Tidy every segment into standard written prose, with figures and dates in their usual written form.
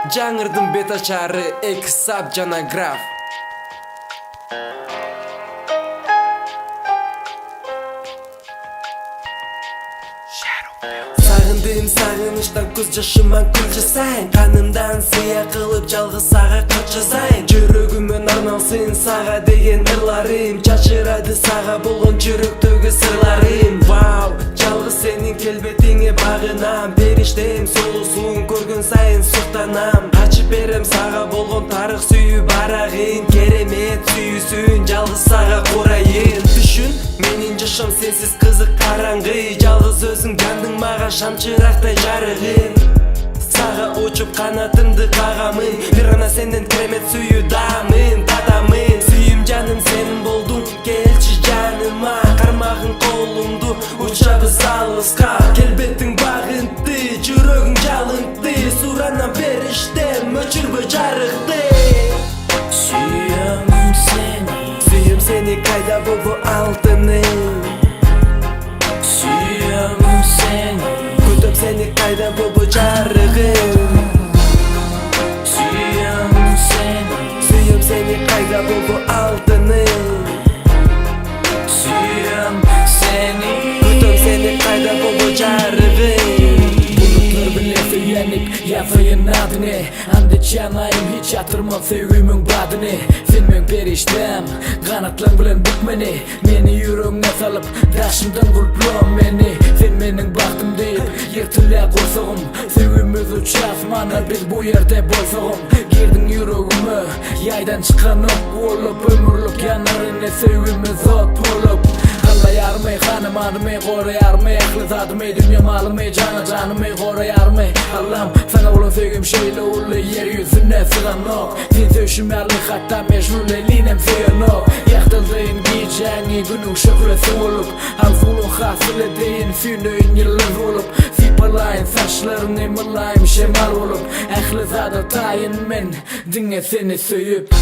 Жаңырдым бет ачары эки сап жана граф. Сагындым сагыныштан көз жашыма күл жасайын. Канымдан сыя кылып жалгыз сага кат жазайын. Жүрөгүмөн арналсын сага деген ырларым. Чачырады сага болгон жүрөктөгү сырларым. Вау, жалгыз сенин келбетиңе багынам. Периштем сулуусун көргөн сайын суктанам. Ачып берем сага болгон тарых сүйүү барагын. Керемет сүйүүсүн жалгыз сага курайын. Түшүн менин жашам сенсиз кызык караңгы. Жалгыз өзүң жандың мага шамчырактай жарыгын. Сага учуп канатымды кагамын. Бир гана сенден керемет сүйүүдамын, татамын. Сүйүм жаным сен болдуң, келчи жаныма. Кармагың колуңду, учабыз алыска. Келбетиң багынты, жүрөгүң жалынты. Суранам периштем, өчүрбөй жарыкты. Сүйүм сени кайда болду алтыным. Сүйүм сени, күтөм сени кайда болду жарыгым. Сүйүм сени кайда болду алтыным. Сүйүм сени, күтөм сени кайда болду жарыгым. Bulutlar bile söylenip yazayın adını. Andıçanayım hiç yatırmam sevgimün badını. Sen periştem, kanatlan bilen buk beni. Meni yüreğine salıp taşımdan kulplam beni. Sen menin baktım deyip yırtılya koysağım. Sevgimiz uç asmana biz bu yerde bolsağım. Girdin yüreğime yaydan çıkan ok olup. Ömürlük yanarına sevgimiz ot bulup. Yarmay hanım adımı koruyarmay aklı zadımı dünya malımı canımı koruyarmay Allah'ım sana olan sevgim şeyle ulu yeryüzüne sığan ok Sen sevşim yerli hatta meşhur elinem seyen ok Yaktıldığın giyeceğini günün şöhresi olup Arzulun hasıl edin sünöğün yıldız olup Sipalayın saçlarını mılayım şemal olup Aklı zadı tayin men dinle seni söyüp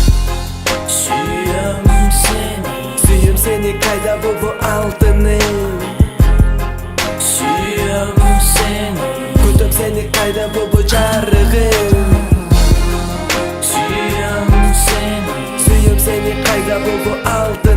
Suyum seni Suyum seni kayda buldu altınım. Suyum seni, kütüm seni kayda buldu jarıgım. Suyum seni Suyum seni kayda buldu altınım.